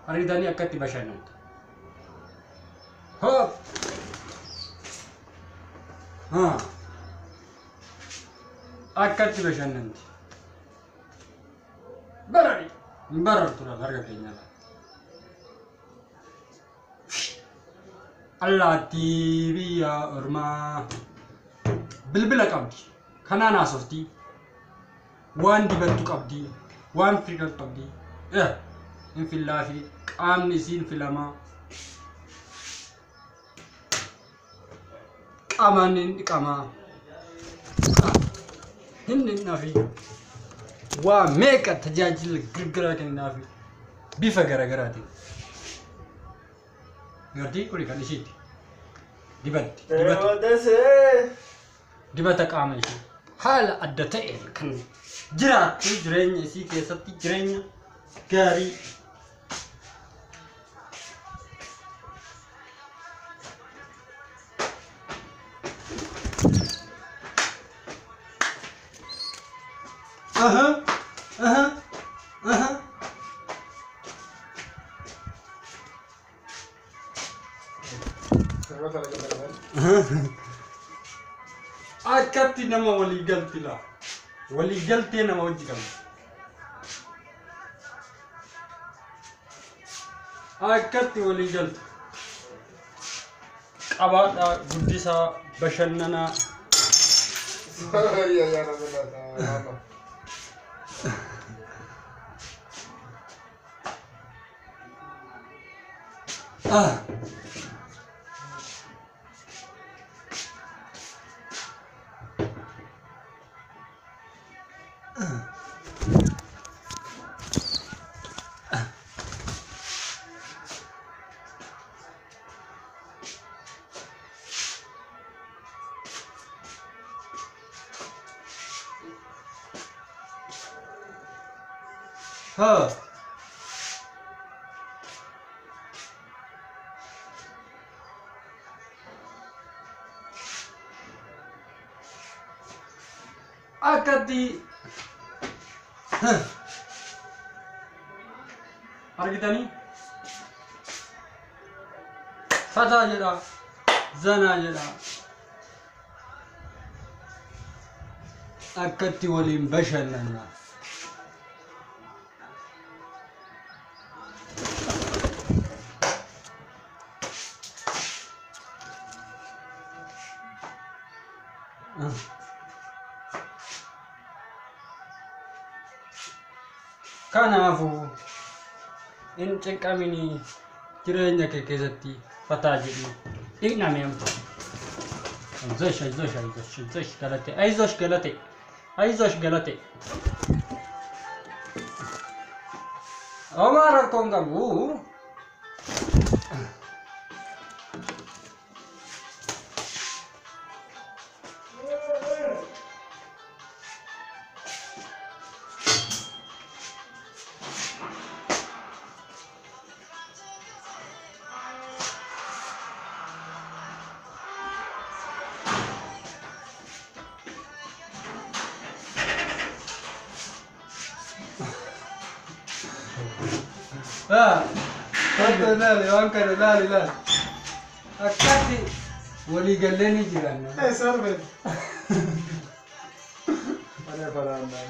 Argitanii akkatti bashannantu. Hop! Akkatti bashannanti. Barartu harka keenyarra. Allaattii biyya ormaa bilbila qabdi. Kanaan haasoftii. Waan dibattu qabdi. Waan fiigan qabdi. Hin fillaa fi qaamni isiin filamaa. Qaamaan hin dhiqamaa. Hin nafi. Waa meeqa tajaajila gargaraa kennaafi bifa garaagaraatiin. Gartii kuni kan ishiiti. Dibata qaama ishee haala adda ta'e kan jiraattu jireenya isii keessatti jireenya gaarii. Akkatti nama walii galti la. Walii galtee nama wajji qabna. Akkatti walii galti. Qabaadhaa guddisaa bashannanaa. Akkatti argitanii fataa jedha zanaa jedha akkatti waliin bashannanna. Kanaafuu in cinqamini jireenya kee keessatti fataa jedhu dhiqname amta. Aizosh galate. Oma rakkoon qabu. Dale. Akkatti walii gallee ni jiran. Salve. Vale para andar.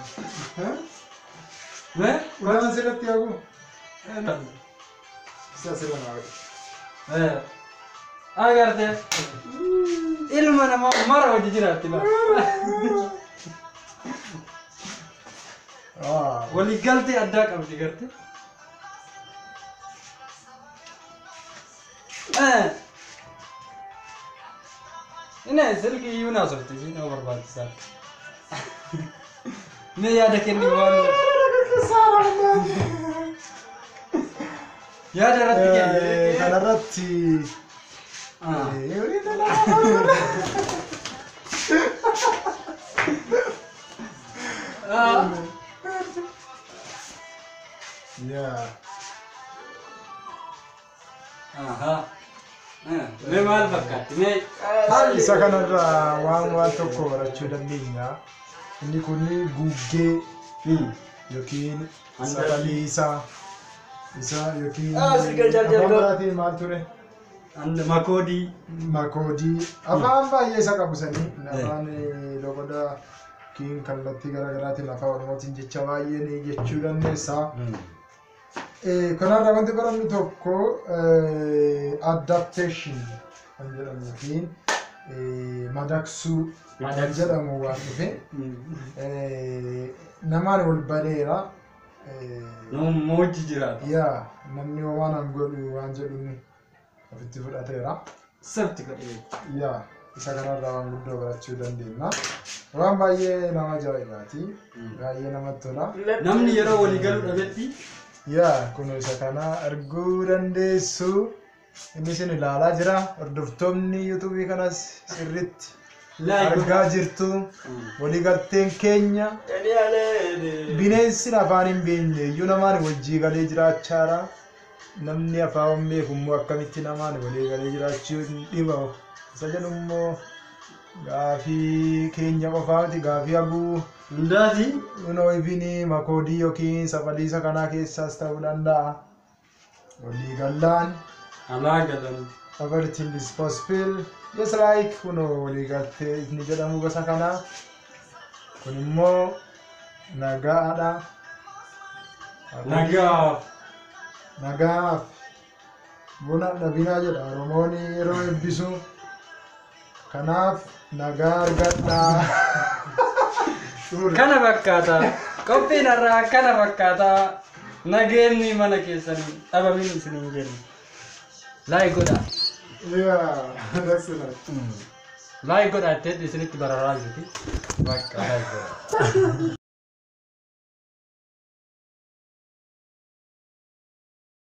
¿Cuándo se lo tiago? Se hace la nave. Agarte. Ilma nama mara wajji jiraatti ba. Walii galtee addaa qabdi garte. Ini silki Yuna sorti sih nomor bangsa. Ini ada kendi wal. Ya ada rati kendi. Ada rati. Ini dah Ya. Aha. Memang bakat. Ini isa kanarraa waan tokko barachuu dandeenya. Inni kun gugee yookiin sagalee isaa Isa yookiin Sirga jarjarga. afaan biraatiin maal ture? And Makodi. Makoodii. Afaan baay'ee isa qabu sanii. Afaan logoda kiin kallattii garaagaraatiin afaan Oromootiin jecha baay'ee ni jechuu dandeessa. Kanarraa wanti barannu tokko adaptation kan jedhamu yookiin madaqsuu kan jedhamu waan dhufe namaan wal bareera. Moji jiraata. Yaa namni waan an godhu waan jedhu ofitti fudhateera. Sabti godhee. Yaa isa kanarraa waan guddoo barachuu dandeenya. Waan baay'ee nama ajaa'ibaati. Baay'ee namatti tola. Namni yeroo walii galuu dhabetti. Yaa kun isa kana arguu dandeessu. Inni isin ilaalaa jira. Hordoftoonni yuutuubii kanas sirriitti argaa jirtu. Waliigalteen keenya bineensi afaan hin beekne iyyuu namaan wajjii galee jiraachaadha. Namni afaan beeku immoo akkamitti namaan walii galee jiraachuu hin dhibamu. Isa jedhu immoo gaafii keenya qofaati gaafii haguu Hundaati. kunoo ifini makoodii yookiin safaliisa kanaa keessaas ta'uu danda'a. Walii gallaan Alaa galan. everything is possible. Just like kunoo walii galtee ifni jedhamu gosa kanaa. Kun immoo nagaadha. Nagaa. Nagaaf buna dhabinaa jedha Oromoon yeroo eebbisu. Kanaaf nagaa argadhaa. Kana fakkaata. Qophiin irraa kana fakkaata. Nageenyi mana keessanii dhabamin isiniin jennu. Laayik godhaa. Yeah, that's it. Laayik godhaa itti isinitti bararaa jirti. Bakka laayik godhaa.